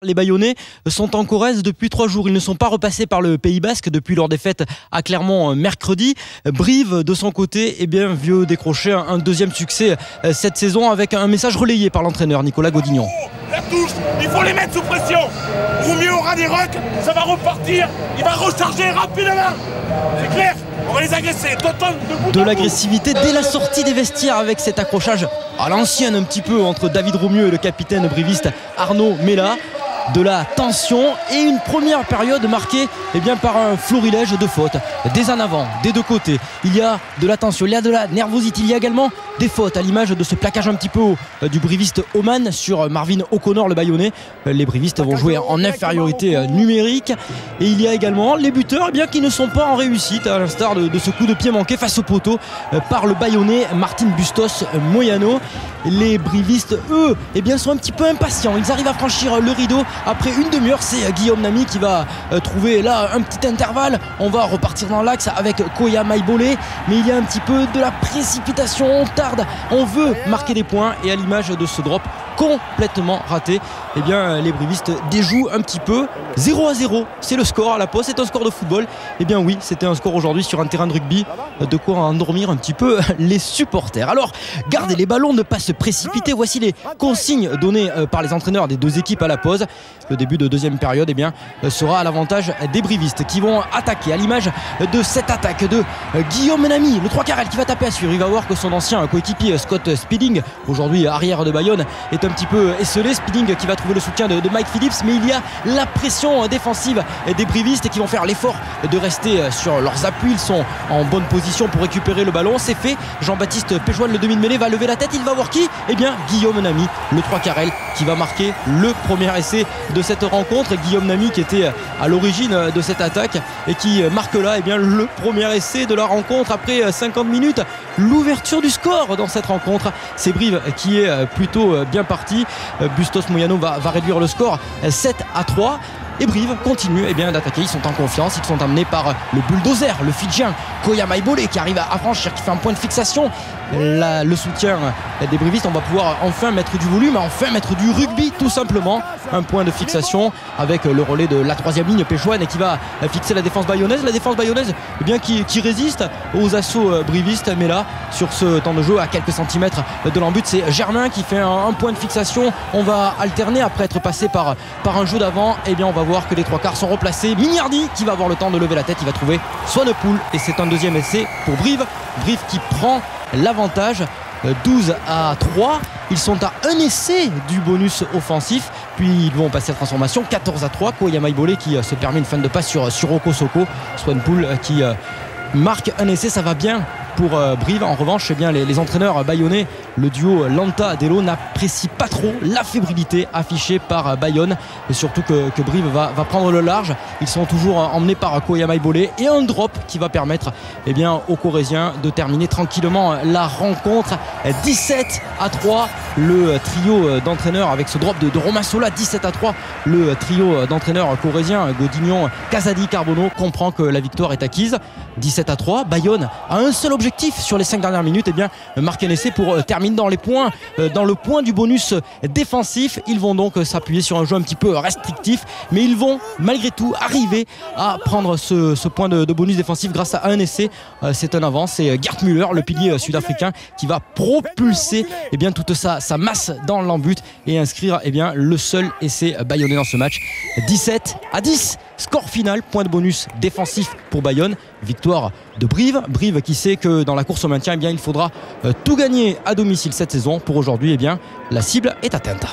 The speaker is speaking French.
Les Bayonnais sont en Corrèze depuis 3 jours. Ils ne sont pas repassés par le Pays Basque depuis leur défaite à Clermont mercredi. Brive, de son côté, veut décrocher un deuxième succès cette saison avec un message relayé par l'entraîneur Nicolas Godignon. La touche, il faut les mettre sous pression. Roumier aura des rocs, ça va repartir. Il va recharger rapidement. C'est clair, on va les agresser. De l'agressivité dès la sortie des vestiaires avec cet accrochage à l'ancienne un petit peu entre David Romieux et le capitaine briviste Arnaud Mella. De la tension et une première période marquée par un florilège de fautes des en avant, des deux côtés. Il y a de la tension, il y a de la nervosité, il y a également des fautes à l'image de ce plaquage un petit peu haut du briviste Oman sur Marvin O'Connor, le Bayonnais. Les brivistes vont jouer en infériorité numérique et il y a également les buteurs qui ne sont pas en réussite, à l'instar de ce coup de pied manqué face au poteau par le Bayonnais Martin Bustos Moyano. Les brivistes, eux, sont un petit peu impatients. Ils arrivent à franchir le rideau après une demi-heure. C'est Guillaume Nami qui va trouver là un petit intervalle. On va repartir dans l'axe avec Koya Maïbolé, mais il y a un petit peu de la précipitation. On tarde, on veut marquer des points et à l'image de ce drop complètement raté, les brivistes déjouent un petit peu. 0-0, c'est le score à la pause, c'est un score de football. Oui, c'était un score aujourd'hui sur un terrain de rugby, de quoi endormir un petit peu les supporters. Alors, gardez les ballons, ne pas se précipiter. Voici les consignes données par les entraîneurs des deux équipes à la pause. Le début de deuxième période sera à l'avantage des brivistes qui vont attaquer à l'image de cette attaque de Guillaume Nami, le 3/4 qui va taper à suivre. Il va voir que son ancien coéquipier Scott Speeding, aujourd'hui arrière de Bayonne, est un petit peu esselé. Speeding qui va trouver le soutien de Mike Phillips, mais il y a la pression défensive des brivistes qui vont faire l'effort de rester sur leurs appuis. Ils sont en bonne position pour récupérer le ballon. C'est fait. Jean-Baptiste Péjoine, le demi de mêlée, va lever la tête. Il va voir qui ? Guillaume Nami, le 3/4 qui va marquer le premier essai de cette rencontre. Guillaume Nami qui était à l'origine de cette attaque et qui marque là le premier essai de la rencontre après 50 minutes. L'ouverture du score dans cette rencontre, c'est Brive qui est plutôt bien parti. Bustos Moyano va réduire le score 7-3. Et Brive continue d'attaquer, ils sont en confiance, ils sont amenés par le bulldozer, le Fidjien Koya Maïbolé qui arrive à franchir, qui fait un point de fixation. Le soutien des brivistes, on va pouvoir enfin mettre du volume, enfin mettre du rugby tout simplement. Un point de fixation avec le relais de la troisième ligne, Péchouane, qui va fixer la défense bayonnaise. La défense bayonnaise qui résiste aux assauts brivistes, mais là sur ce temps de jeu à quelques centimètres de l'embut, c'est Germain qui fait un point de fixation. On va alterner après être passé par un jeu d'avant. On va voir que les 3/4 sont replacés. Mignardi qui va avoir le temps de lever la tête, il va trouver Swanepoel et c'est un deuxième essai pour Brive. Brive qui prend l'avantage 12-3. Ils sont à un essai du bonus offensif, puis ils vont passer à transformation 14-3. Koya Maïbolé qui se permet une fin de passe sur Oko Soko. Swanepoel qui marque un essai, ça va bien pour Brive. En revanche, les entraîneurs bayonnais, le duo Lanta-Delo, n'apprécient pas trop la fébrilité affichée par Bayonne, et surtout que Brive va prendre le large. Ils sont toujours emmenés par Koya Maïbolé et un drop qui va permettre aux Corréziens de terminer tranquillement la rencontre. 17-3, le trio d'entraîneurs avec ce drop de Romain Sola. 17-3, le trio d'entraîneurs corréziens, Godignon, Casadi, Carbonneau, comprend que la victoire est acquise. 17-3, Bayonne a un seul objectif sur les 5 dernières minutes, marquer un essai pour terminer dans les points, dans le point du bonus défensif. Ils vont donc s'appuyer sur un jeu un petit peu restrictif, mais ils vont malgré tout arriver à prendre ce point de bonus défensif grâce à un essai. C'est un avant, c'est Gert Müller, le pilier sud-africain, qui va propulser toute sa masse dans l'embut et inscrire le seul essai bayonnais dans ce match. 17-10, score final, point de bonus défensif pour Bayonne. Victoire de Brive qui sait que dans la course au maintien il faudra tout gagner à domicile cette saison. Pour aujourd'hui la cible est atteinte.